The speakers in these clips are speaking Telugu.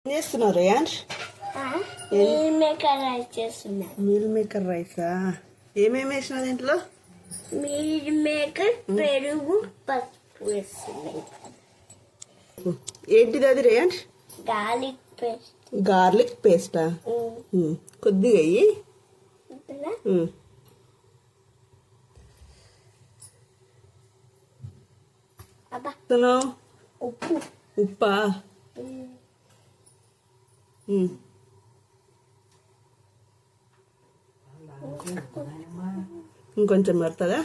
ఏం చేస్తున్నారు రేయాన్ష్? మీల్ మేకర్ రైస్ చేస్తున్నా. మీల్ మేకర్ రైసా? ఏమేమి వేసిన దీంట్లో? మీల్ మేకర్, పెరుగు, పసుపు వేస్తున్నాయి. ఏంటిది అది రేయాన్ష్? Garlic paste. గార్లిక్ పేస్టా? కొద్దిగా అయ్యి. ఉప్పు. ఉప్పా? ఇంకొంచెం పడుతుందా?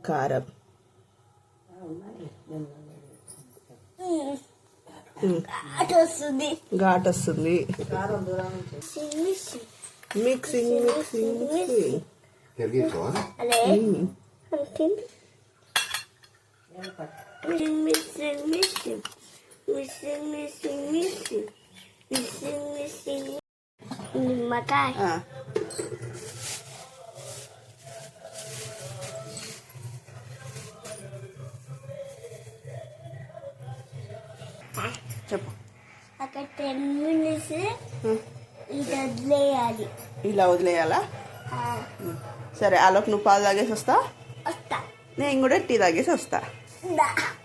కారం. ఘాట్ వస్తుంది. Mixing mixing mixing. నిమ్మకాయ. చెప్పు. అక్కడ 10 minutes ఇది వదిలేయాలి. ఇలా వదిలేయాలా? సరే, ఆలోపు నువ్వు పాలు తాగేసి వస్తా, వస్తా. నేను కూడా టీ తాగేసి వస్తా.